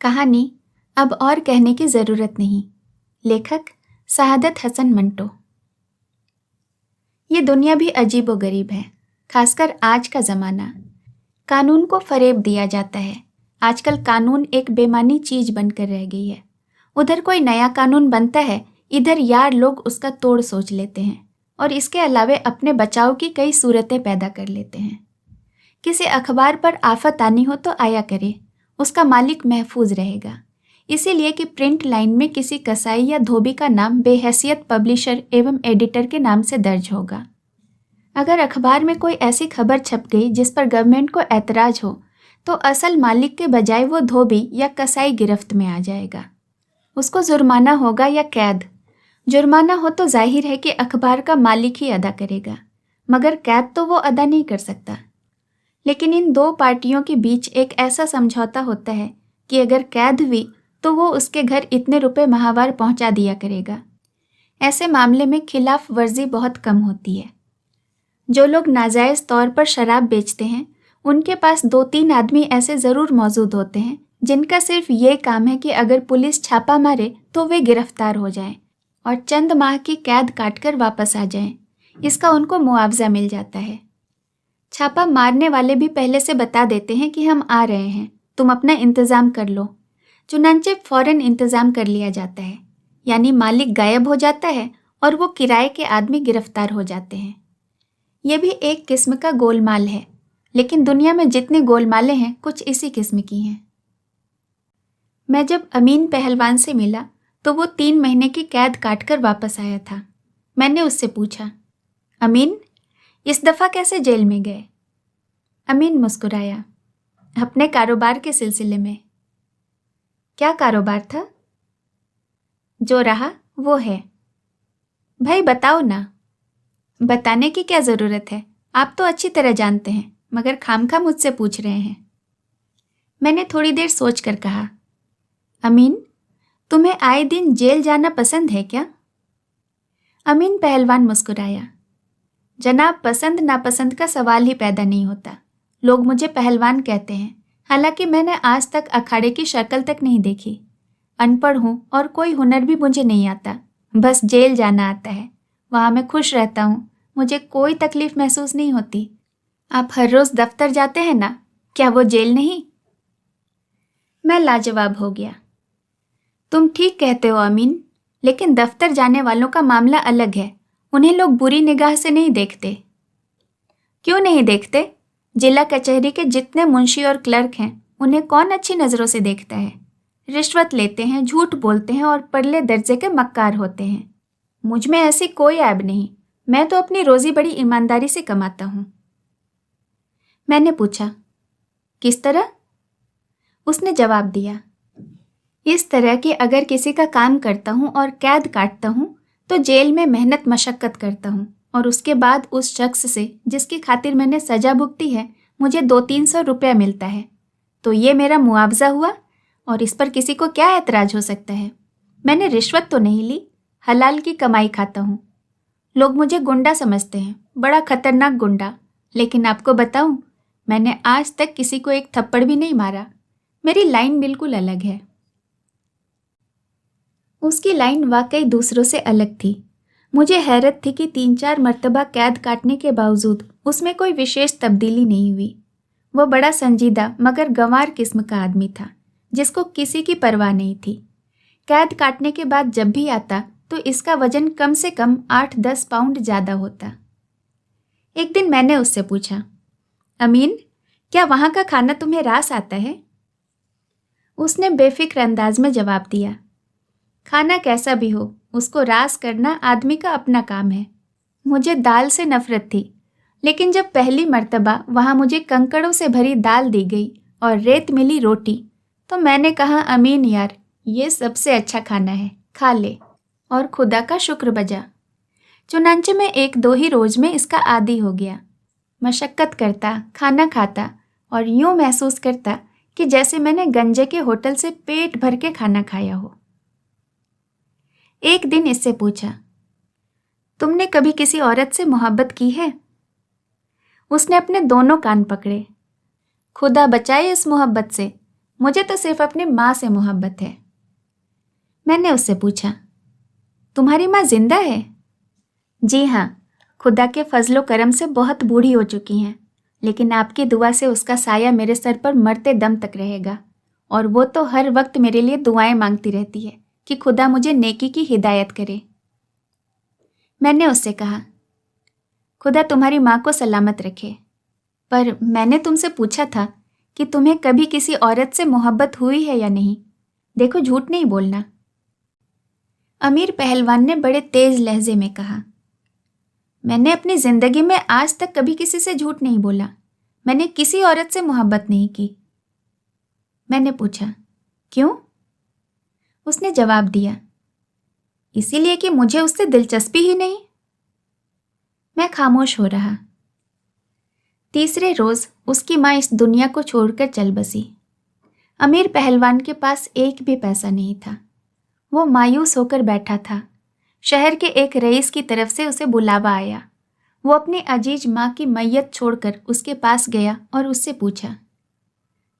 कहानी अब और कहने की ज़रूरत नहीं। लेखक सआदत हसन मंटो। ये दुनिया भी अजीबोगरीब है, खासकर आज का ज़माना। कानून को फ़रेब दिया जाता है। आजकल कानून एक बेमानी चीज़ बनकर रह गई है। उधर कोई नया कानून बनता है, इधर यार लोग उसका तोड़ सोच लेते हैं और इसके अलावे अपने बचाव की कई सूरतें पैदा कर लेते हैं। किसी अखबार पर आफत आनी हो तो आया करे, उसका मालिक महफूज रहेगा। इसीलिए कि प्रिंट लाइन में किसी कसाई या धोबी का नाम बेहैसियत पब्लिशर एवं एडिटर के नाम से दर्ज होगा। अगर अखबार में कोई ऐसी खबर छप गई जिस पर गवर्नमेंट को ऐतराज हो तो असल मालिक के बजाय वो धोबी या कसाई गिरफ्त में आ जाएगा। उसको जुर्माना होगा या कैद। जुर्माना हो तो जाहिर है कि अखबार का मालिक ही अदा करेगा, मगर कैद तो वो अदा नहीं कर सकता। लेकिन इन दो पार्टियों के बीच एक ऐसा समझौता होता है कि अगर कैद हुई तो वो उसके घर इतने रुपए माहवार पहुंचा दिया करेगा। ऐसे मामले में खिलाफ वर्जी बहुत कम होती है। जो लोग नाजायज़ तौर पर शराब बेचते हैं, उनके पास 2-3 आदमी ऐसे ज़रूर मौजूद होते हैं जिनका सिर्फ ये काम है कि अगर पुलिस छापा मारे तो वे गिरफ्तार हो जाएं और चंद माह की कैद काटकर वापस आ जाएं। इसका उनको मुआवजा मिल जाता है। छापा मारने वाले भी पहले से बता देते हैं कि हम आ रहे हैं, तुम अपना इंतज़ाम कर लो। चुनांचे फ़ौरन इंतज़ाम कर लिया जाता है, यानी मालिक गायब हो जाता है और वो किराए के आदमी गिरफ्तार हो जाते हैं। यह भी एक किस्म का गोलमाल है, लेकिन दुनिया में जितनी गोलमालें हैं कुछ इसी किस्म की हैं। मैं जब अमीन पहलवान से मिला तो वो 3 महीने की कैद काटकर वापस आया था। मैंने उससे पूछा, अमीन, इस दफ़ा कैसे जेल में गए? अमीन मुस्कुराया, अपने कारोबार के सिलसिले में। क्या कारोबार था? जो रहा वो है। भाई बताओ ना। बताने की क्या ज़रूरत है, आप तो अच्छी तरह जानते हैं, मगर खामखा मुझसे पूछ रहे हैं। मैंने थोड़ी देर सोचकर कहा, अमीन, तुम्हें आए दिन जेल जाना पसंद है क्या? अमीन पहलवान मुस्कुराया, जनाब, पसंद नापसंद का सवाल ही पैदा नहीं होता। लोग मुझे पहलवान कहते हैं, हालांकि मैंने आज तक अखाड़े की शक्ल तक नहीं देखी। अनपढ़ हूँ और कोई हुनर भी मुझे नहीं आता, बस जेल जाना आता है। वहाँ मैं खुश रहता हूँ, मुझे कोई तकलीफ महसूस नहीं होती। आप हर रोज़ दफ्तर जाते हैं ना, क्या वो जेल नहीं? मैं लाजवाब हो गया। तुम ठीक कहते हो अमीन, लेकिन दफ्तर जाने वालों का मामला अलग है। उन्हें लोग बुरी निगाह से नहीं देखते। क्यों नहीं देखते? जिला कचहरी के जितने मुंशी और क्लर्क हैं, उन्हें कौन अच्छी नज़रों से देखता है? रिश्वत लेते हैं, झूठ बोलते हैं और परले दर्जे के मक्कार होते हैं। मुझ में ऐसी कोई ऐब नहीं, मैं तो अपनी रोज़ी बड़ी ईमानदारी से कमाता हूँ। मैंने पूछा, किस तरह? उसने जवाब दिया, इस तरह कि अगर किसी का काम करता हूँ और कैद काटता हूँ तो जेल में मेहनत मशक्क़त करता हूँ और उसके बाद उस शख्स से जिसकी खातिर मैंने सज़ा भुगती है मुझे 200-300 रुपया मिलता है, तो ये मेरा मुआवजा हुआ और इस पर किसी को क्या ऐतराज़ हो सकता है? मैंने रिश्वत तो नहीं ली, हलाल की कमाई खाता हूँ। लोग मुझे गुंडा समझते हैं, बड़ा खतरनाक गुंडा, लेकिन आपको बताऊँ, मैंने आज तक किसी को एक थप्पड़ भी नहीं मारा। मेरी लाइन बिल्कुल अलग है। उसकी लाइन वाकई दूसरों से अलग थी। मुझे हैरत थी कि 3-4 मर्तबा कैद काटने के बावजूद उसमें कोई विशेष तब्दीली नहीं हुई। वो बड़ा संजीदा मगर गंवार किस्म का आदमी था, जिसको किसी की परवाह नहीं थी। कैद काटने के बाद जब भी आता तो इसका वजन कम से कम 8-10 पाउंड ज़्यादा होता। एक दिन मैंने उससे पूछा, अमीन, क्या वहाँ का खाना तुम्हें रास आता है? उसने बेफिक्र अंदाज में जवाब दिया, खाना कैसा भी हो, उसको रास करना आदमी का अपना काम है। मुझे दाल से नफरत थी, लेकिन जब पहली मर्तबा वहाँ मुझे कंकड़ों से भरी दाल दी गई और रेत मिली रोटी, तो मैंने कहा, अमीन यार, ये सबसे अच्छा खाना है, खा ले, और खुदा का शुक्र बजा। चुनांचे में 1-2 ही रोज़ में इसका आदी हो गया। मशक्क़त करता, खाना खाता और यूँ महसूस करता कि जैसे मैंने गंजे के होटल से पेट भर के खाना खाया हो। एक दिन इससे पूछा, तुमने कभी किसी औरत से मोहब्बत की है? उसने अपने दोनों कान पकड़े। खुदा बचाए इस मोहब्बत से, मुझे तो सिर्फ अपनी माँ से मोहब्बत है। मैंने उससे पूछा, तुम्हारी माँ जिंदा है? जी हाँ, खुदा के फजलो करम से बहुत बूढ़ी हो चुकी हैं, लेकिन आपकी दुआ से उसका साया मेरे सर पर मरते दम तक रहेगा। और वो तो हर वक्त मेरे लिए दुआएं मांगती रहती है कि खुदा मुझे नेकी की हिदायत करे। मैंने उससे कहा, खुदा तुम्हारी माँ को सलामत रखे, पर मैंने तुमसे पूछा था कि तुम्हें कभी किसी औरत से मोहब्बत हुई है या नहीं। देखो, झूठ नहीं बोलना। अमीर पहलवान ने बड़े तेज लहजे में कहा, मैंने अपनी जिंदगी में आज तक कभी किसी से झूठ नहीं बोला। मैंने किसी औरत से मोहब्बत नहीं की। मैंने पूछा, क्यों? उसने जवाब दिया, इसीलिए कि मुझे उससे दिलचस्पी ही नहीं। मैं खामोश हो रहा। तीसरे रोज उसकी माँ इस दुनिया को छोड़कर चल बसी। अमीर पहलवान के पास एक भी पैसा नहीं था। वो मायूस होकर बैठा था। शहर के एक रईस की तरफ से उसे बुलावा आया। वो अपनी अजीज माँ की मैयत छोड़कर उसके पास गया और उससे पूछा,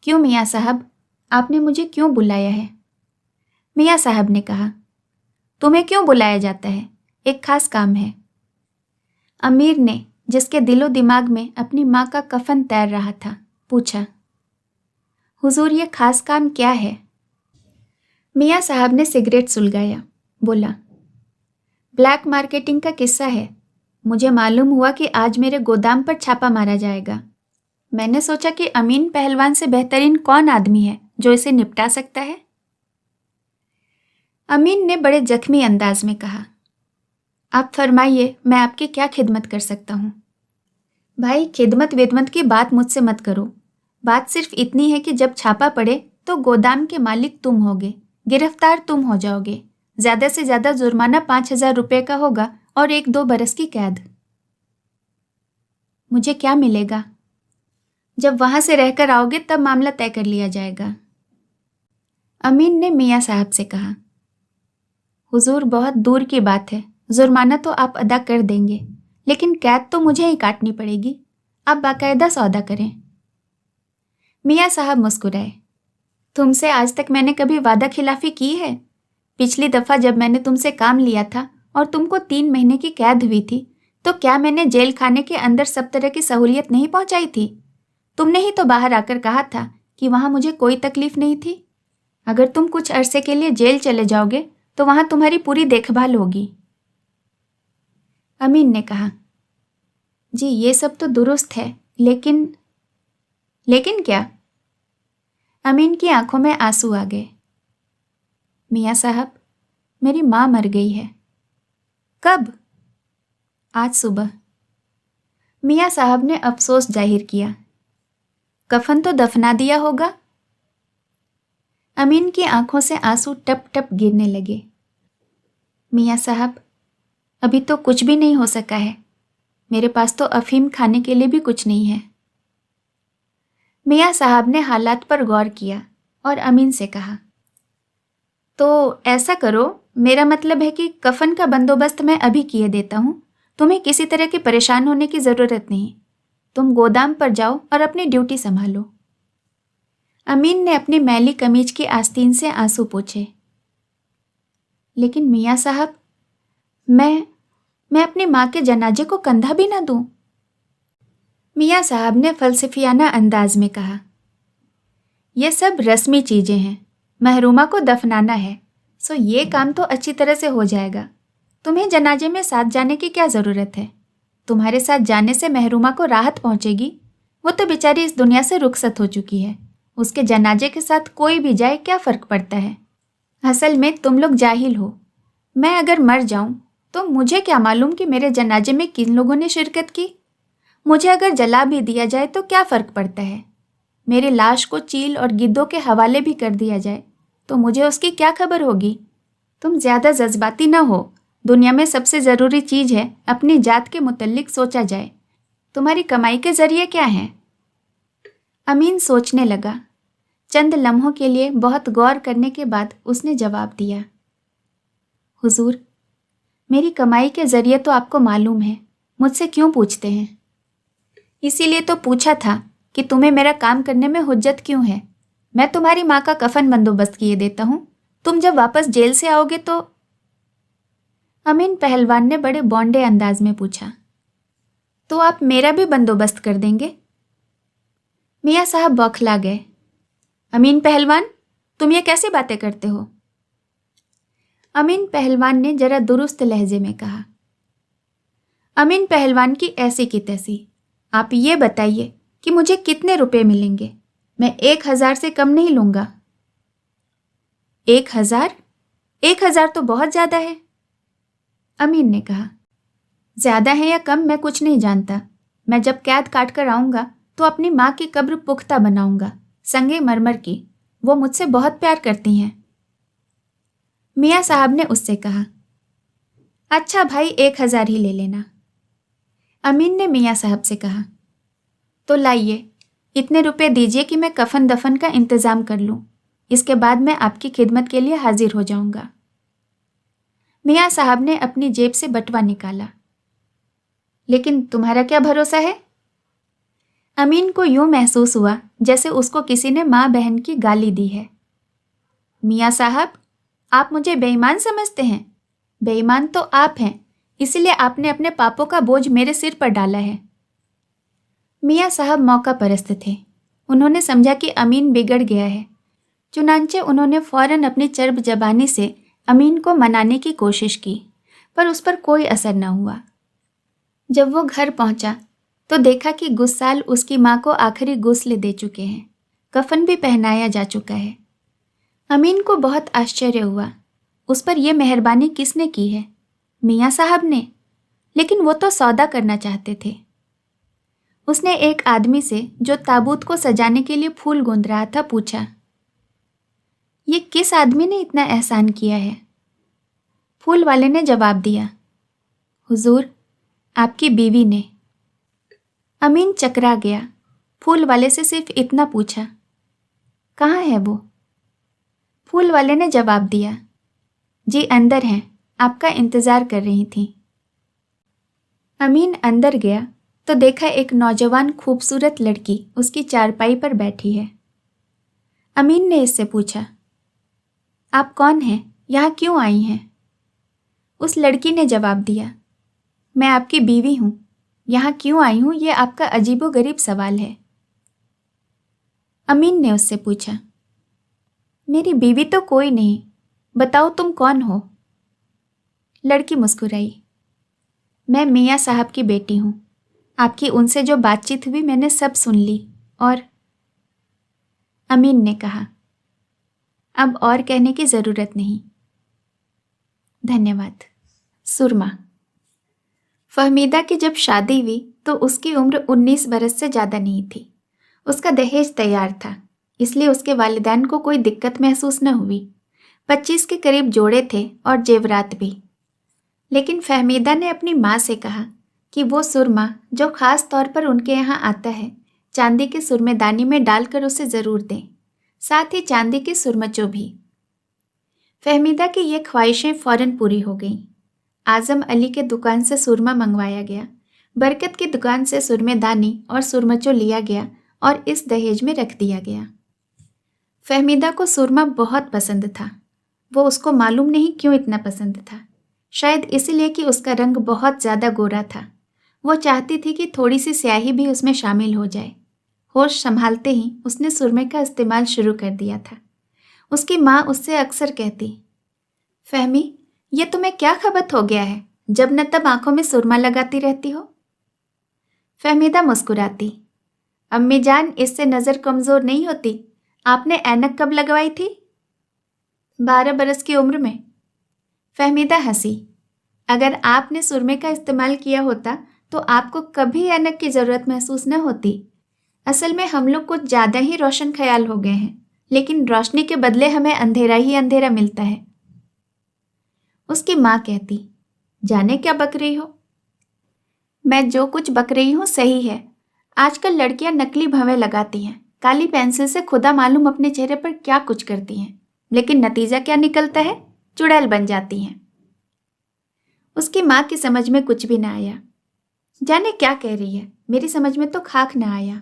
क्यों मियाँ साहब, आपने मुझे क्यों बुलाया है? मियाँ साहब ने कहा, तुम्हें क्यों बुलाया जाता है? एक खास काम है। अमीर ने, जिसके दिलो दिमाग में अपनी माँ का कफन तैर रहा था, पूछा, हुजूर ये खास काम क्या है? मियाँ साहब ने सिगरेट सुलगाया, बोला, ब्लैक मार्केटिंग का किस्सा है। मुझे मालूम हुआ कि आज मेरे गोदाम पर छापा मारा जाएगा। मैंने सोचा कि अमीन पहलवान से बेहतरीन कौन आदमी है जो इसे निपटा सकता है। अमीन ने बड़े जख्मी अंदाज में कहा, आप फरमाइए, मैं आपकी क्या खिदमत कर सकता हूँ? भाई, खिदमत विदमत की बात मुझसे मत करो। बात सिर्फ इतनी है कि जब छापा पड़े तो गोदाम के मालिक तुम होगे, गिरफ्तार तुम हो जाओगे। ज्यादा से ज्यादा जुर्माना 5,000 रुपये का होगा और 1-2 बरस की कैद। मुझे क्या मिलेगा? जब वहां से रहकर आओगे तब मामला तय कर लिया जाएगा। अमीन ने मियाँ साहब से कहा, हुजूर बहुत दूर की बात है, जुर्माना तो आप अदा कर देंगे, लेकिन कैद तो मुझे ही काटनी पड़ेगी। आप बाकायदा सौदा करें। मियाँ साहब मुस्कुराए, तुमसे आज तक मैंने कभी वादा खिलाफी की है? पिछली दफ़ा जब मैंने तुमसे काम लिया था और तुमको 3 महीने की कैद हुई थी, तो क्या मैंने जेल खाने के अंदर सब तरह की सहूलियत नहीं पहुंचाई थी? तुमने ही तो बाहर आकर कहा था कि वहां मुझे कोई तकलीफ नहीं थी। अगर तुम कुछ अरसे के लिए जेल चले जाओगे तो वहां तुम्हारी पूरी देखभाल होगी। अमीन ने कहा, जी ये सब तो दुरुस्त है, लेकिन क्या? अमीन की आंखों में आंसू आ गए। मियाँ साहब, मेरी माँ मर गई है। कब? आज सुबह। मियाँ साहब ने अफसोस जाहिर किया। कफन तो दफना दिया होगा? अमीन की आंखों से आंसू टप टप गिरने लगे। मियाँ साहब, अभी तो कुछ भी नहीं हो सका है। मेरे पास तो अफीम खाने के लिए भी कुछ नहीं है। मियाँ साहब ने हालात पर गौर किया और अमीन से कहा, तो ऐसा करो, मेरा मतलब है कि कफन का बंदोबस्त मैं अभी किए देता हूँ। तुम्हें किसी तरह के परेशान होने की ज़रूरत नहीं। तुम गोदाम पर जाओ और अपनी ड्यूटी संभालो। अमीन ने अपनी मैली कमीज की आस्तीन से आंसू पोंछे। लेकिन मियाँ साहब, मैं अपनी माँ के जनाजे को कंधा भी ना दूं। मियाँ साहब ने फलसफियाना अंदाज में कहा, यह सब रस्मी चीज़ें हैं। महरूमा को दफनाना है, सो ये काम तो अच्छी तरह से हो जाएगा। तुम्हें जनाजे में साथ जाने की क्या ज़रूरत है? तुम्हारे साथ जाने से महरूमा को राहत पहुँचेगी। वो तो बेचारी इस दुनिया से रुखसत हो चुकी है। उसके जनाजे के साथ कोई भी जाए, क्या फ़र्क पड़ता है? असल में तुम लोग जाहिल हो। मैं अगर मर जाऊं तो मुझे क्या मालूम कि मेरे जनाजे में किन लोगों ने शिरकत की। मुझे अगर जला भी दिया जाए तो क्या फ़र्क पड़ता है? मेरी लाश को चील और गिद्धों के हवाले भी कर दिया जाए तो मुझे उसकी क्या खबर होगी? तुम ज़्यादा जज्बाती ना हो। दुनिया में सबसे ज़रूरी चीज़ है अपनी जात के मुतल्लिक सोचा जाए। तुम्हारी कमाई के ज़रिए क्या है? अमीन सोचने लगा। चंद लम्हों के लिए बहुत गौर करने के बाद उसने जवाब दिया, हुजूर, मेरी कमाई के ज़रिए तो आपको मालूम है। मुझसे क्यों पूछते हैं? इसीलिए तो पूछा था कि तुम्हें मेरा काम करने में हुज्जत क्यों है। मैं तुम्हारी माँ का कफन बंदोबस्त किए देता हूँ। तुम जब वापस जेल से आओगे तो। अमीन पहलवान ने बड़े बौंडे अंदाज में पूछा। तो आप मेरा भी बंदोबस्त कर देंगे? मियाँ साहब बौखला गए। अमीन पहलवान, तुम ये कैसी बातें करते हो? अमीन पहलवान ने जरा दुरुस्त लहजे में कहा। अमीन पहलवान की ऐसी की तैसी। आप ये बताइए कि मुझे कितने रुपए मिलेंगे? मैं 1,000 से कम नहीं लूंगा। 1,000? 1,000 तो बहुत ज्यादा है, अमीन ने कहा। ज्यादा है या कम मैं कुछ नहीं जानता। मैं जब कैद काट कर आऊंगा तो अपनी माँ की कब्र पुख्ता बनाऊंगा, संगे मरमर की। वो मुझसे बहुत प्यार करती हैं। मियाँ साहब ने उससे कहा। अच्छा भाई, 1,000 ही ले लेना, अमीन ने मियाँ साहब से कहा। तो लाइए, इतने रुपए दीजिए कि मैं कफन दफन का इंतजाम कर लूं। इसके बाद मैं आपकी खिदमत के लिए हाजिर हो जाऊंगा। मियाँ साहब ने अपनी जेब से बटुआ निकाला। लेकिन तुम्हारा क्या भरोसा है? अमीन को यूं महसूस हुआ जैसे उसको किसी ने माँ बहन की गाली दी है। मियाँ साहब, आप मुझे बेईमान समझते हैं? बेईमान तो आप हैं, इसलिए आपने अपने पापों का बोझ मेरे सिर पर डाला है। मियाँ साहब मौका परस्त थे। उन्होंने समझा कि अमीन बिगड़ गया है। चुनांचे उन्होंने फौरन अपनी चर्ब जबानी से अमीन को मनाने की कोशिश की, पर उस पर कोई असर न हुआ। जब वो घर पहुंचा तो देखा कि गुस्साल उसकी माँ को आखिरी गुस्ल दे चुके हैं, कफन भी पहनाया जा चुका है। अमीन को बहुत आश्चर्य हुआ। उस पर यह मेहरबानी किसने की है? मियाँ साहब ने। लेकिन वो तो सौदा करना चाहते थे। उसने एक आदमी से जो ताबूत को सजाने के लिए फूल गूंथ रहा था पूछा, ये किस आदमी ने इतना एहसान किया है? फूल वाले ने जवाब दिया, हुजूर, आपकी बीवी ने। अमीन चकरा गया। फूल वाले से सिर्फ इतना पूछा, कहाँ है वो? फूल वाले ने जवाब दिया, जी अंदर हैं, आपका इंतजार कर रही थी। अमीन अंदर गया तो देखा एक नौजवान खूबसूरत लड़की उसकी चारपाई पर बैठी है। अमीन ने इससे पूछा, आप कौन हैं? यहाँ क्यों आई हैं? उस लड़की ने जवाब दिया, मैं आपकी बीवी हूँ। यहाँ क्यों आई हूँ ये आपका अजीबोगरीब सवाल है। अमीन ने उससे पूछा, मेरी बीवी तो कोई नहीं, बताओ तुम कौन हो? लड़की मुस्कुराई, मैं मियाँ साहब की बेटी हूँ। आपकी उनसे जो बातचीत हुई मैंने सब सुन ली। और अमीन ने कहा, अब और कहने की जरूरत नहीं, धन्यवाद। सुरमा। फहमीदा की जब शादी हुई तो उसकी उम्र 19 बरस से ज़्यादा नहीं थी। उसका दहेज तैयार था, इसलिए उसके वालिदैन को कोई दिक्कत महसूस न हुई। 25 के करीब जोड़े थे और जेवरात भी। लेकिन फहमीदा ने अपनी माँ से कहा कि वो सुरमा जो ख़ास तौर पर उनके यहाँ आता है, चांदी के सुरमेदानी में डालकर उसे ज़रूर दें, साथ ही चांदी की सुरमचो भी। फहमीदा की ये ख्वाहिशें फ़ौरन पूरी हो गईं। आज़म अली के दुकान से सुरमा मंगवाया गया, बरकत की दुकान से सुरमेदानी और सुरमचो लिया गया और इस दहेज में रख दिया गया। फहमीदा को सुरमा बहुत पसंद था। वो उसको मालूम नहीं क्यों इतना पसंद था, शायद इसलिए कि उसका रंग बहुत ज़्यादा गोरा था। वो चाहती थी कि थोड़ी सी स्याही भी उसमें शामिल हो जाए। होश संभालते ही उसने सुरमे का इस्तेमाल शुरू कर दिया था। उसकी माँ उससे अक्सर कहती, फहमी, ये तुम्हें क्या खबत हो गया है, जब न तब आंखों में सुरमा लगाती रहती हो? फहमीदा मुस्कुराती, अम्मी जान, इससे नज़र कमज़ोर नहीं होती। आपने ऐनक कब लगवाई थी? 12 बरस की उम्र में। फहमीदा हंसी, अगर आपने सुरमे का इस्तेमाल किया होता तो आपको कभी ऐनक की ज़रूरत महसूस न होती। असल में हम लोग कुछ ज़्यादा ही रोशन ख्याल हो गए हैं, लेकिन रोशनी के बदले हमें अंधेरा ही अंधेरा मिलता है। उसकी माँ कहती, जाने क्या बक रही हो? मैं जो कुछ बक रही हूँ सही है। आजकल लड़कियां नकली भवें लगाती हैं, काली पेंसिल से खुदा मालूम अपने चेहरे पर क्या कुछ करती हैं, लेकिन नतीजा क्या निकलता है? चुड़ैल बन जाती हैं। उसकी माँ की समझ में कुछ भी ना आया। जाने क्या कह रही है, मेरी समझ में तो खाक ना आया।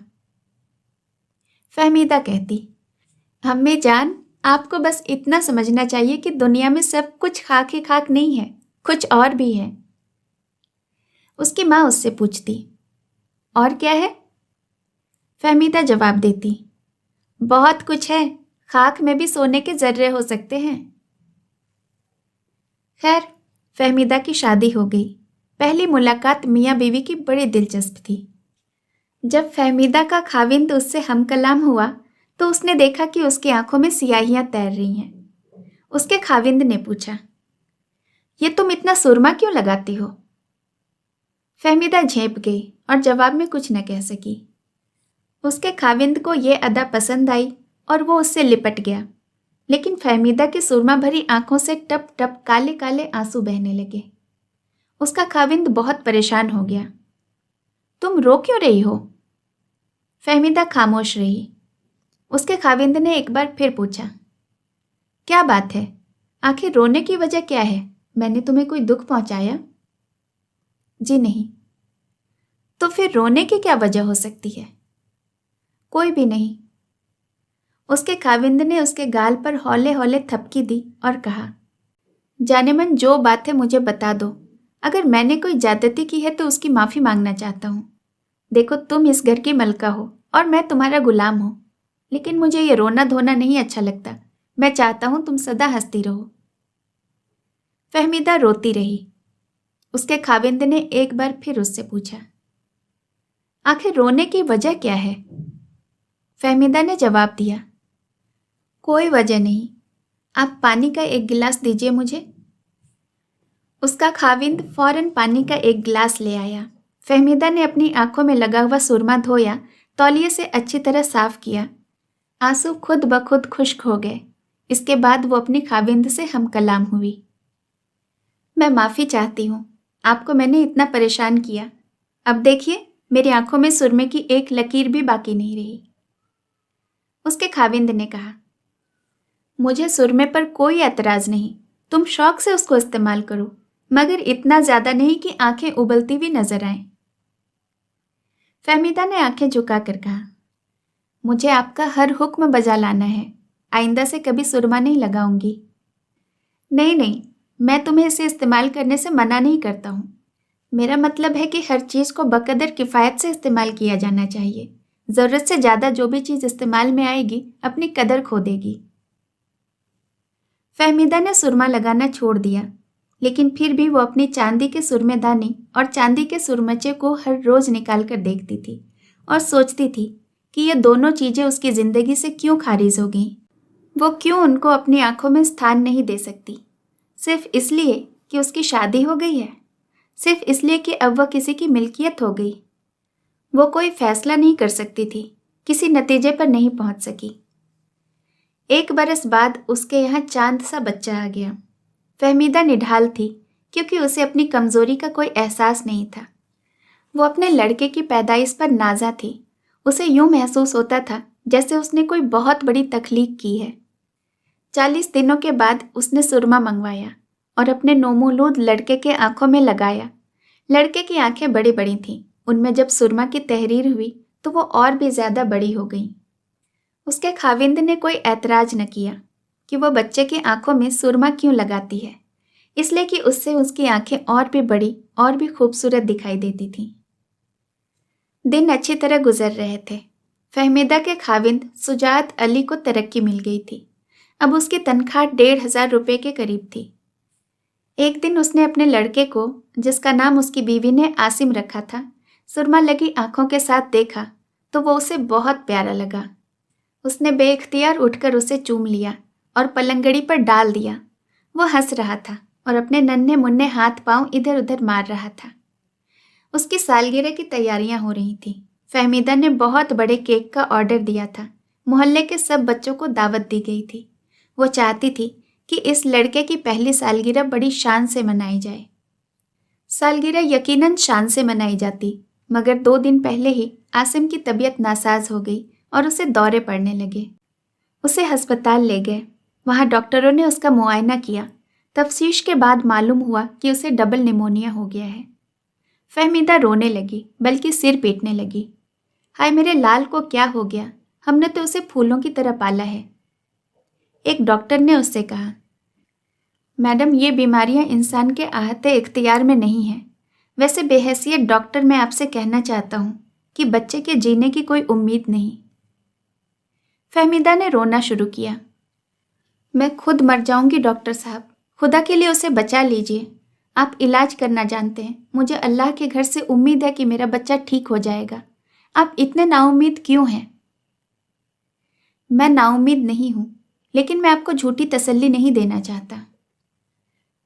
फहमीदा कहती, अम्मी जान, आपको बस इतना समझना चाहिए कि दुनिया में सब कुछ खाक ही खाक नहीं है, कुछ और भी है। उसकी माँ उससे पूछती, और क्या है? फहमीदा जवाब देती, बहुत कुछ है, खाक में भी सोने के जर्रे हो सकते हैं। खैर, फहमीदा की शादी हो गई। पहली मुलाकात मियाँ बीवी की बड़ी दिलचस्प थी। जब फहमीदा का खाविंद उससे हमकलाम हुआ तो उसने देखा कि उसकी आंखों में सियाहियां तैर रही हैं। उसके खाविंद ने पूछा, ये तुम इतना सुरमा क्यों लगाती हो? फहमीदा झेंप गई और जवाब में कुछ न कह सकी। उसके खाविंद को ये अदा पसंद आई और वो उससे लिपट गया, लेकिन फहमीदा की सुरमा भरी आंखों से टप टप काले काले आंसू बहने लगे। उसका खाविंद बहुत परेशान हो गया। तुम रो क्यों रही हो? फहमीदा खामोश रही। उसके खाविंद ने एक बार फिर पूछा, क्या बात है? आखिर रोने की वजह क्या है? मैंने तुम्हें कोई दुख पहुंचाया? जी नहीं। तो फिर रोने की क्या वजह हो सकती है? कोई भी नहीं। उसके खाविंद ने उसके गाल पर हौले हौले थपकी दी और कहा, जाने मन जो बात है मुझे बता दो। अगर मैंने कोई ज्यादती की है तो उसकी माफी मांगना चाहता हूँ। देखो, तुम इस घर की मलका हो और मैं तुम्हारा गुलाम हूँ, लेकिन मुझे ये रोना धोना नहीं अच्छा लगता। मैं चाहता हूं तुम सदा हंसती रहो। फहमीदा रोती रही। उसके खाविंद ने एक बार फिर उससे पूछा, आखिर रोने की वजह क्या है? फहमीदा ने जवाब दिया, कोई वजह नहीं। आप पानी का एक गिलास दीजिए मुझे। उसका खाविंद फौरन पानी का एक गिलास ले आया। फहमीदा ने अपनी आंखों में लगा हुआ सुरमा धोया, तौलिए से अच्छी तरह साफ किया। आंसू खुद ब खुद खुश्क हो गए। इसके बाद वो अपनी खाविंद से हमकलाम हुई। मैं माफ़ी चाहती हूँ, आपको मैंने इतना परेशान किया। अब देखिए, मेरी आंखों में सुरमे की एक लकीर भी बाकी नहीं रही। उसके खाविंद ने कहा, मुझे सुरमे पर कोई एतराज़ नहीं, तुम शौक से उसको इस्तेमाल करो, मगर इतना ज़्यादा नहीं कि आंखें उबलती हुई नजर आएं। फहमीदा ने आंखें झुकाकर कहा, मुझे आपका हर हुक्म बजा लाना है। आइंदा से कभी सुरमा नहीं लगाऊंगी। नहीं नहीं, मैं तुम्हें इसे इस्तेमाल करने से मना नहीं करता हूँ। मेरा मतलब है कि हर चीज़ को बकदर किफ़ायत से इस्तेमाल किया जाना चाहिए। ज़रूरत से ज़्यादा जो भी चीज़ इस्तेमाल में आएगी अपनी कदर खो देगी। फहमीदा ने सुरमा लगाना छोड़ दिया, लेकिन फिर भी वो अपनी चांदी के सुरमेदानी और चांदी के सुरमचे को हर रोज़ निकाल कर देखती थी और सोचती थी कि ये दोनों चीज़ें उसकी ज़िंदगी से क्यों खारिज हो गईं। वो क्यों उनको अपनी आंखों में स्थान नहीं दे सकती? सिर्फ इसलिए कि उसकी शादी हो गई है? सिर्फ इसलिए कि अब वह किसी की मिल्कियत हो गई? वो कोई फैसला नहीं कर सकती थी, किसी नतीजे पर नहीं पहुंच सकी। 1 बरस बाद उसके यहाँ चांद सा बच्चा आ गया। फहमीदा निढाल थी, क्योंकि उसे अपनी कमजोरी का कोई एहसास नहीं था। वो अपने लड़के की पैदाइश पर नाज़ा थी। उसे यूं महसूस होता था जैसे उसने कोई बहुत बड़ी तख्लीक की है। 40 दिनों के बाद उसने सुरमा मंगवाया और अपने नोमूलूद लड़के के आंखों में लगाया। लड़के की आंखें बड़ी बड़ी थीं। उनमें जब सुरमा की तहरीर हुई तो वो और भी ज़्यादा बड़ी हो गईं। उसके खाविंद ने कोई ऐतराज न किया कि वो बच्चे की आंखों में सुरमा क्यों लगाती है, इसलिए कि उससे उसकी आंखें और भी बड़ी और भी खूबसूरत दिखाई देती थीं। दिन अच्छी तरह गुजर रहे थे। फहमीदा के खाविंद सुजात अली को तरक्की मिल गई थी। अब उसकी तनख्वाह 1,500 रुपये के करीब थी। एक दिन उसने अपने लड़के को, जिसका नाम उसकी बीवी ने आसिम रखा था, सुरमा लगी आंखों के साथ देखा तो वो उसे बहुत प्यारा लगा। उसने बेइख्तियार उठकर उसे चूम लिया और पलंगड़ी पर डाल दिया। वो हंस रहा था और अपने नन्हे मुन्ने हाथ पांव इधर उधर मार रहा था। उसकी सालगिरह की तैयारियां हो रही थीं। फहमीदा ने बहुत बड़े केक का ऑर्डर दिया था। मोहल्ले के सब बच्चों को दावत दी गई थी। वो चाहती थी कि इस लड़के की पहली सालगिरह बड़ी शान से मनाई जाए। सालगिरह यकीनन शान से मनाई जाती, मगर 2 दिन पहले ही आसिम की तबीयत नासाज हो गई और उसे दौरे पड़ने लगे। उसे अस्पताल ले गए। वहाँ डॉक्टरों ने उसका मुआयना किया। तफ्तीश के बाद मालूम हुआ कि उसे डबल निमोनिया हो गया है। फहमीदा रोने लगी, बल्कि सिर पीटने लगी। हाय मेरे लाल को क्या हो गया? हमने तो उसे फूलों की तरह पाला है। एक डॉक्टर ने उससे कहा, मैडम, ये बीमारियां इंसान के आहते इख्तियार में नहीं हैं। वैसे बेहैसियत डॉक्टर मैं आपसे कहना चाहता हूं कि बच्चे के जीने की कोई उम्मीद नहीं। फहमीदा ने रोना शुरू किया। मैं खुद मर जाऊंगी डॉक्टर साहब, खुदा के लिए उसे बचा लीजिए। आप इलाज करना जानते हैं, मुझे अल्लाह के घर से उम्मीद है कि मेरा बच्चा ठीक हो जाएगा। आप इतने नाउम्मीद क्यों हैं? मैं नाउम्मीद नहीं हूं, लेकिन मैं आपको झूठी तसल्ली नहीं देना चाहता।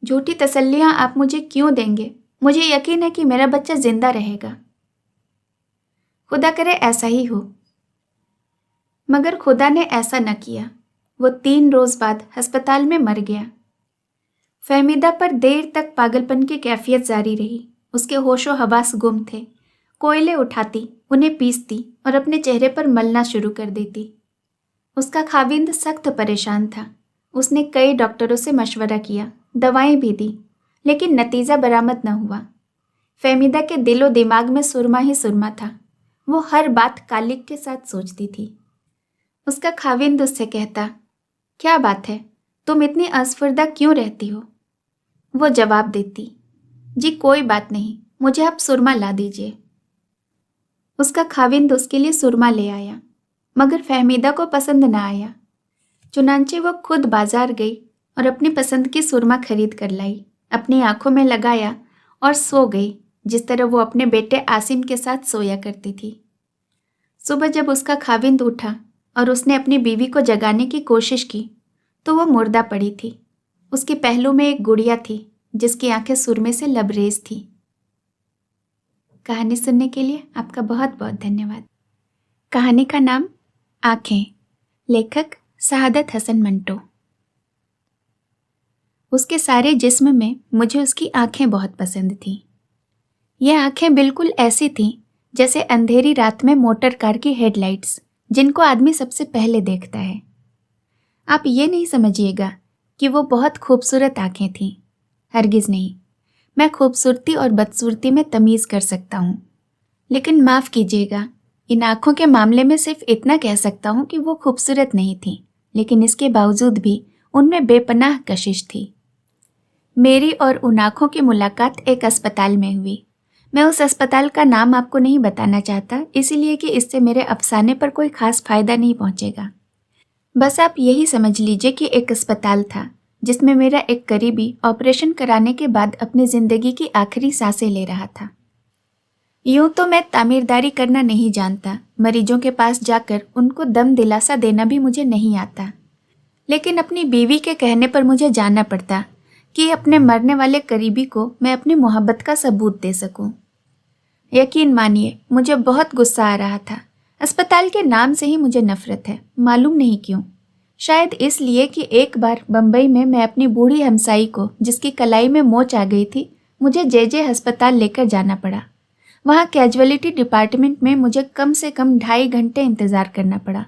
झूठी तसल्लियां आप मुझे क्यों देंगे? मुझे यकीन है कि मेरा बच्चा जिंदा रहेगा। खुदा करे ऐसा ही हो। मगर खुदा ने ऐसा न किया। वो 3 रोज बाद अस्पताल में मर गया। फहमीदा पर देर तक पागलपन की कैफियत जारी रही। उसके होशो हवास गुम थे। कोयले उठाती, उन्हें पीसती और अपने चेहरे पर मलना शुरू कर देती। उसका खाविंद सख्त परेशान था। उसने कई डॉक्टरों से मशवरा किया, दवाएं भी दी, लेकिन नतीजा बरामद न हुआ। फहमीदा के दिलो दिमाग में सुरमा ही सुरमा था। वो हर बात कालिक के साथ सोचती थी। उसका खाविंद उससे कहता, क्या बात है, तुम इतनी असफुरदा क्यों रहती हो? वो जवाब देती, जी कोई बात नहीं, मुझे आप सुरमा ला दीजिए। उसका खाविंद उसके लिए सुरमा ले आया, मगर फहमीदा को पसंद न आया। चुनांचे वो खुद बाजार गई और अपनी पसंद की सुरमा खरीद कर लाई, अपनी आंखों में लगाया और सो गई, जिस तरह वो अपने बेटे आसिम के साथ सोया करती थी। सुबह जब उसका खाविंद उठा और उसने अपनी बीवी को जगाने की कोशिश की तो वो मुर्दा पड़ी थी। उसके पहलू में एक गुड़िया थी जिसकी आंखें सुरमे से लबरेज थी। कहानी सुनने के लिए आपका बहुत बहुत धन्यवाद। कहानी का नाम आंखें, लेखक सआदत हसन मंटो। उसके सारे जिस्म में मुझे उसकी आंखें बहुत पसंद थीं। ये आंखें बिल्कुल ऐसी थीं जैसे अंधेरी रात में मोटर कार की हेडलाइट्स, जिनको आदमी सबसे पहले देखता है। आप ये नहीं समझिएगा कि वो बहुत खूबसूरत आंखें थीं, हरगिज़ नहीं। मैं खूबसूरती और बदसूरती में तमीज़ कर सकता हूँ, लेकिन माफ़ कीजिएगा, इन आँखों के मामले में सिर्फ इतना कह सकता हूँ कि वो खूबसूरत नहीं थीं, लेकिन इसके बावजूद भी उनमें बेपनाह कशिश थी। मेरी और उन आँखों की मुलाकात एक अस्पताल में हुई। मैं उस अस्पताल का नाम आपको नहीं बताना चाहता, इसीलिए कि इससे मेरे अफसाने पर कोई ख़ास फ़ायदा नहीं पहुँचेगा। बस आप यही समझ लीजिए कि एक अस्पताल था जिसमें मेरा एक करीबी ऑपरेशन कराने के बाद अपनी ज़िंदगी की आखिरी सांसें ले रहा था। यूं तो मैं तामीरदारी करना नहीं जानता, मरीजों के पास जाकर उनको दम दिलासा देना भी मुझे नहीं आता, लेकिन अपनी बीवी के कहने पर मुझे जाना पड़ता कि अपने मरने वाले करीबी को मैं अपनी मोहब्बत का सबूत दे सकूं। यकीन मानिए, मुझे बहुत गुस्सा आ रहा था। अस्पताल के नाम से ही मुझे नफरत है, मालूम नहीं क्यों। शायद इसलिए कि एक बार बम्बई में मैं अपनी बूढ़ी हमसाई को, जिसकी कलाई में मोच आ गई थी, मुझे जे अस्पताल लेकर जाना पड़ा। वहाँ कैजुअलिटी डिपार्टमेंट में मुझे कम से कम 2.5 घंटे इंतज़ार करना पड़ा,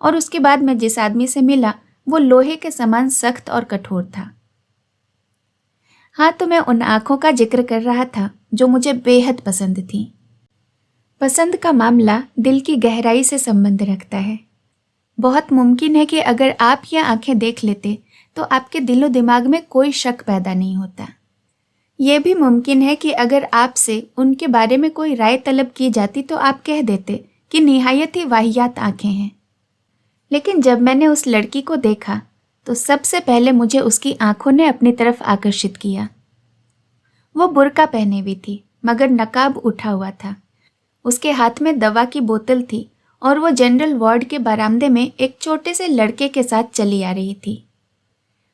और उसके बाद मैं जिस आदमी से मिला वो लोहे के समान सख्त और कठोर था। हाँ, तो मैं उन आँखों का जिक्र कर रहा था जो मुझे बेहद पसंद थी। पसंद का मामला दिल की गहराई से संबंध रखता है। बहुत मुमकिन है कि अगर आप ये आंखें देख लेते तो आपके दिलो दिमाग में कोई शक पैदा नहीं होता। ये भी मुमकिन है कि अगर आपसे उनके बारे में कोई राय तलब की जाती तो आप कह देते कि निहायत ही वाहियात आंखें हैं। लेकिन जब मैंने उस लड़की को देखा तो सबसे पहले मुझे उसकी आंखों ने अपनी तरफ आकर्षित किया। वो बुर्का पहने हुई थी, मगर नकाब उठा हुआ था। उसके हाथ में दवा की बोतल थी और वो जनरल वार्ड के बरामदे में एक छोटे से लड़के के साथ चली आ रही थी।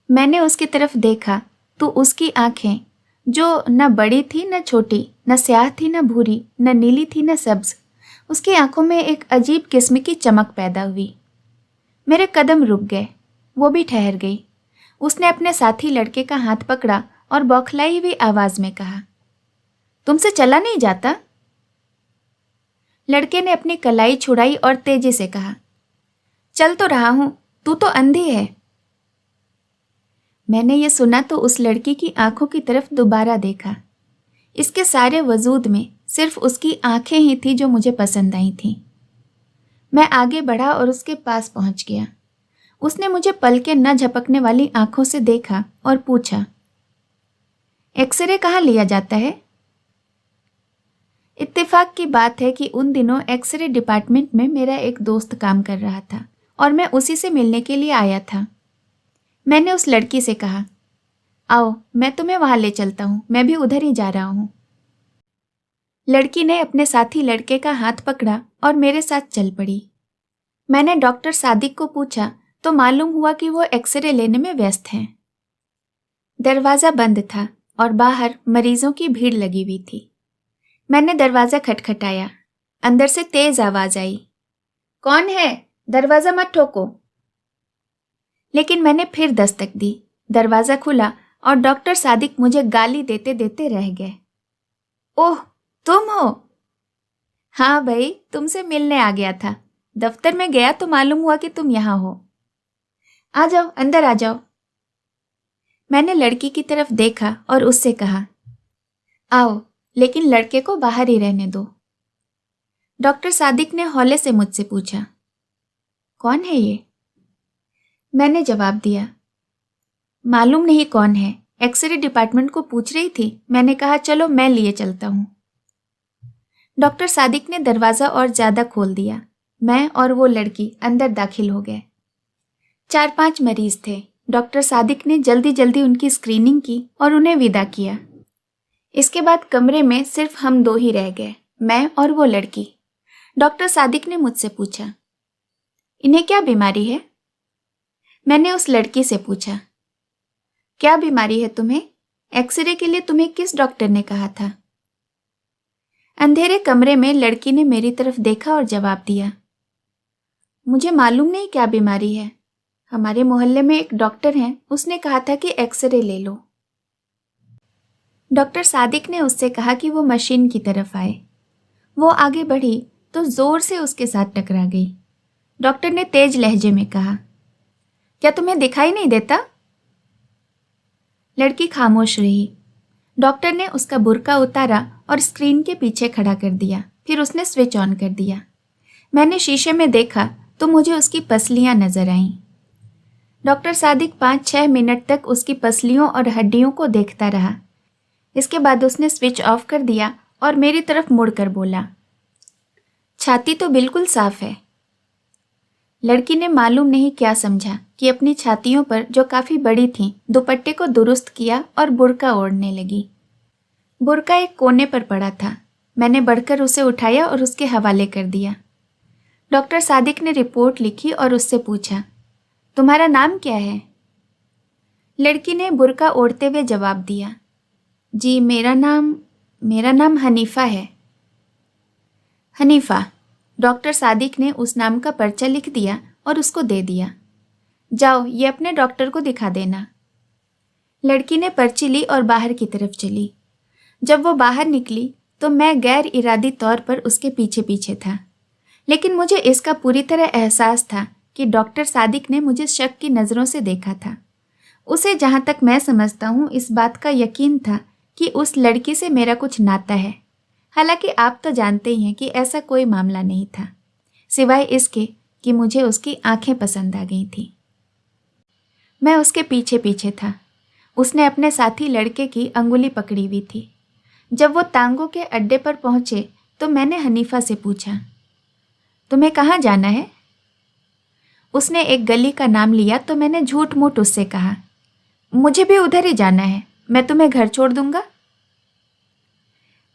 मैंने उसकी तरफ देखा तो उसकी आंखें, जो न बड़ी थी न छोटी, न स्याह थी न भूरी, न नीली थी न सब्ज, उसकी आंखों में एक अजीब किस्म की चमक पैदा हुई। मेरे कदम रुक गए, वो भी ठहर गई। उसने अपने साथी लड़के का हाथ पकड़ा और बौखलाई हुई आवाज में कहा, तुमसे चला नहीं जाता? लड़के ने अपनी कलाई छुड़ाई और तेजी से कहा, चल तो रहा हूं, तू तो अंधी है। मैंने ये सुना तो उस लड़की की आंखों की तरफ दोबारा देखा। इसके सारे वजूद में सिर्फ उसकी आंखें ही थी जो मुझे पसंद आई थीं। मैं आगे बढ़ा और उसके पास पहुंच गया। उसने मुझे पल के न झपकने वाली आंखों से देखा और पूछा, एक्सरे कहाँ लिया जाता है? इत्तेफाक की बात है कि उन दिनों एक्सरे डिपार्टमेंट में मेरा एक दोस्त काम कर रहा था और मैं उसी से मिलने के लिए आया था। मैंने उस लड़की से कहा, आओ मैं तुम्हें वहां ले चलता हूं, मैं भी उधर ही जा रहा हूं। लड़की ने अपने साथी लड़के का हाथ पकड़ा और मेरे साथ चल पड़ी। मैंने डॉक्टर सादिक को पूछा तो मालूम हुआ कि वो एक्सरे लेने में व्यस्त हैं। दरवाज़ा बंद था और बाहर मरीजों की भीड़ लगी हुई थी। मैंने दरवाज़ा खटखटाया। अंदर से तेज आवाज आई, कौन है? दरवाज़ा मत ठोको। लेकिन मैंने फिर दस्तक दी। दरवाज़ा खुला और डॉक्टर सादिक मुझे गाली देते देते रह गए। ओह, तुम हो? हाँ भाई, तुमसे मिलने आ गया था। दफ्तर में गया तो मालूम हुआ कि तुम यहाँ हो। आ जाओ, अंदर आ जाओ। मैंने लड़की की तरफ देखा और उससे कहा, आओ, लेकिन लड़के को बाहर ही रहने दो। डॉक्टर सादिक ने हौले से मुझसे पूछा, कौन है ये? मैंने जवाब दिया, मालूम नहीं कौन है, एक्सरे डिपार्टमेंट को पूछ रही थी। मैंने कहा चलो मैं लिए चलता हूं। डॉक्टर सादिक ने दरवाज़ा और ज़्यादा खोल दिया। मैं और वो लड़की अंदर दाखिल हो गए। 4-5 मरीज थे। डॉक्टर सादिक ने जल्दी जल्दी उनकी स्क्रीनिंग की और उन्हें विदा किया। इसके बाद कमरे में सिर्फ हम दो ही रह गए, मैं और वो लड़की। डॉक्टर सादिक ने मुझसे पूछा, इन्हें क्या बीमारी है? मैंने उस लड़की से पूछा, क्या बीमारी है तुम्हें? एक्सरे के लिए तुम्हें किस डॉक्टर ने कहा था? अंधेरे कमरे में लड़की ने मेरी तरफ देखा और जवाब दिया, मुझे मालूम नहीं क्या बीमारी है। हमारे मोहल्ले में एक डॉक्टर हैं, उसने कहा था कि एक्सरे ले लो। डॉक्टर सादिक ने उससे कहा कि वो मशीन की तरफ आए। वो आगे बढ़ी तो जोर से उसके साथ टकरा गई। डॉक्टर ने तेज लहजे में कहा, क्या तुम्हें दिखाई नहीं देता? लड़की खामोश रही। डॉक्टर ने उसका बुर्का उतारा और स्क्रीन के पीछे खड़ा कर दिया। फिर उसने स्विच ऑन कर दिया। मैंने शीशे में देखा तो मुझे उसकी पसलियां नजर आईं। डॉक्टर सादिक 5-6 मिनट तक उसकी पसलियों और हड्डियों को देखता रहा। इसके बाद उसने स्विच ऑफ कर दिया और मेरी तरफ मुड़कर बोला, छाती तो बिल्कुल साफ है। लड़की ने मालूम नहीं क्या समझा कि अपनी छातियों पर, जो काफ़ी बड़ी थीं, दुपट्टे को दुरुस्त किया और बुर्का ओढ़ने लगी। बुर्का एक कोने पर पड़ा था। मैंने बढ़कर उसे उठाया और उसके हवाले कर दिया। डॉक्टर सादिक ने रिपोर्ट लिखी और उससे पूछा, तुम्हारा नाम क्या है? लड़की ने बुर्का ओढ़ते हुए जवाब दिया, जी मेरा नाम हनीफा है। हनीफा। डॉक्टर सादिक ने उस नाम का पर्चा लिख दिया और उसको दे दिया। जाओ, ये अपने डॉक्टर को दिखा देना। लड़की ने पर्ची ली और बाहर की तरफ चली। जब वो बाहर निकली तो मैं गैर इरादी तौर पर उसके पीछे पीछे था, लेकिन मुझे इसका पूरी तरह एहसास था कि डॉक्टर सादिक ने मुझे शक की नज़रों से देखा था। उसे जहाँ तक मैं समझता हूँ इस बात का यकीन था कि उस लड़की से मेरा कुछ नाता है। हालांकि आप तो जानते ही हैं कि ऐसा कोई मामला नहीं था, सिवाय इसके कि मुझे उसकी आंखें पसंद आ गई थी। मैं उसके पीछे पीछे था। उसने अपने साथी लड़के की अंगुली पकड़ी हुई थी। जब वो तांगों के अड्डे पर पहुंचे तो मैंने हनीफा से पूछा, तुम्हें कहाँ जाना है? उसने एक गली का नाम लिया तो मैंने झूठ मूठ उससे कहा, मुझे भी उधर ही जाना है, मैं तुम्हें घर छोड़ दूंगा।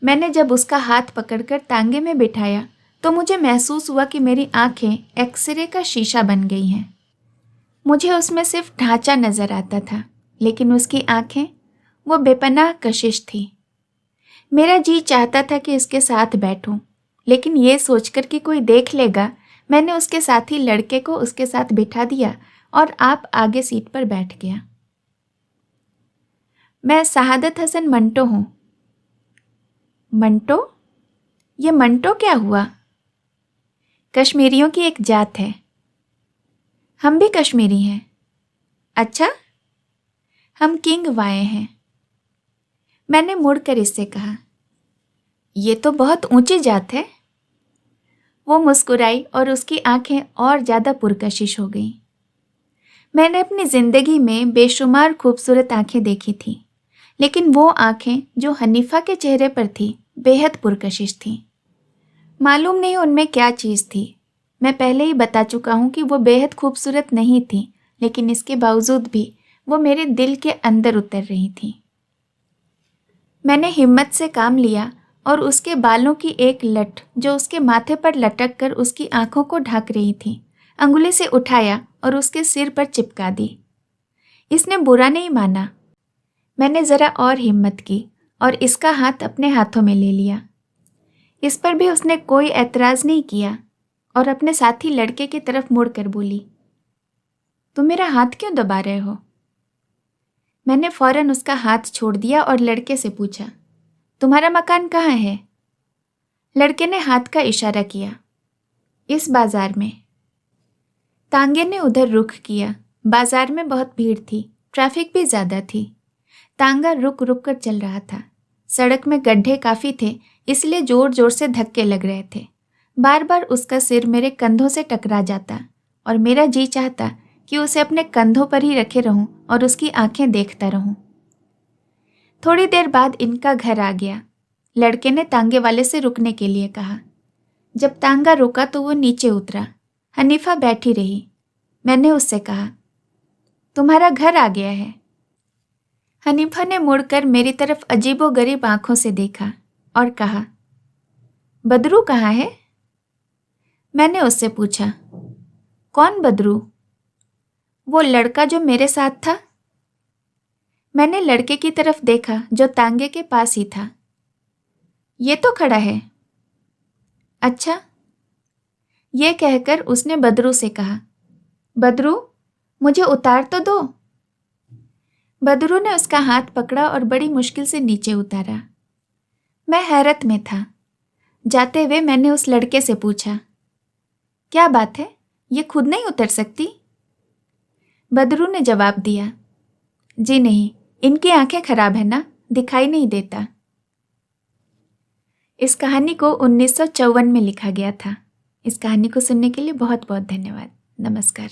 मैंने जब उसका हाथ पकड़कर तांगे में बिठाया तो मुझे महसूस हुआ कि मेरी आंखें एक्सरे का शीशा बन गई हैं। मुझे उसमें सिर्फ ढांचा नजर आता था, लेकिन उसकी आंखें, वो बेपनाह कशिश थी। मेरा जी चाहता था कि इसके साथ बैठूं, लेकिन ये सोचकर कि कोई देख लेगा, मैंने उसके साथी लड़के को उसके साथ बिठा दिया और आप आगे सीट पर बैठ गया। मैं शहादत हसन मंटो हूँ। मंटो? ये मंटो क्या हुआ? कश्मीरियों की एक जात है। हम भी कश्मीरी हैं। अच्छा, हम किंग वाए हैं। मैंने मुड़कर इससे कहा, ये तो बहुत ऊंची जात है। वो मुस्कुराई और उसकी आंखें और ज़्यादा पुरकशिश हो गईं। मैंने अपनी जिंदगी में बेशुमार खूबसूरत आंखें देखी थीं, लेकिन वो आंखें जो हनीफा के चेहरे पर थी बेहद पुरकशिश थीं। मालूम नहीं उनमें क्या चीज़ थी। मैं पहले ही बता चुका हूँ कि वो बेहद खूबसूरत नहीं थी, लेकिन इसके बावजूद भी वो मेरे दिल के अंदर उतर रही थी। मैंने हिम्मत से काम लिया और उसके बालों की एक लट जो उसके माथे पर लटक कर उसकी आंखों को ढक रही थी, अंगुली से उठाया और उसके सिर पर चिपका दी। इसने बुरा नहीं माना। मैंने ज़रा और हिम्मत की और इसका हाथ अपने हाथों में ले लिया। इस पर भी उसने कोई ऐतराज़ नहीं किया और अपने साथी लड़के की तरफ मुड़कर बोली, तुम मेरा हाथ क्यों दबा रहे हो? मैंने फौरन उसका हाथ छोड़ दिया और लड़के से पूछा, तुम्हारा मकान कहाँ है? लड़के ने हाथ का इशारा किया, इस बाजार में। तांगे ने उधर रुख किया। बाजार में बहुत भीड़ थी, ट्रैफिक भी ज़्यादा थी। तांगा रुक रुक कर चल रहा था। सड़क में गड्ढे काफ़ी थे, इसलिए ज़ोर ज़ोर से धक्के लग रहे थे। बार बार उसका सिर मेरे कंधों से टकरा जाता और मेरा जी चाहता कि उसे अपने कंधों पर ही रखे रहूं और उसकी आंखें देखता रहूं। थोड़ी देर बाद इनका घर आ गया। लड़के ने तांगे वाले से रुकने के लिए कहा। जब तांगा रुका तो वो नीचे उतरा। हनीफा बैठी रही। मैंने उससे कहा, तुम्हारा घर आ गया है। हनीफा ने मुड़कर मेरी तरफ अजीबोगरीब आंखों से देखा और कहा, बदरू कहाँ है? मैंने उससे पूछा, कौन बदरू? वो लड़का जो मेरे साथ था। मैंने लड़के की तरफ देखा जो तांगे के पास ही था। ये तो खड़ा है। अच्छा, ये कहकर उसने बदरू से कहा, बदरू मुझे उतार तो दो। बदरू ने उसका हाथ पकड़ा और बड़ी मुश्किल से नीचे उतारा। मैं हैरत में था। जाते हुए मैंने उस लड़के से पूछा, क्या बात है, ये खुद नहीं उतर सकती? बदरू ने जवाब दिया, जी नहीं, इनकी आंखें खराब है ना, दिखाई नहीं देता। इस कहानी को 1954 में लिखा गया था। इस कहानी को सुनने के लिए बहुत बहुत धन्यवाद। नमस्कार।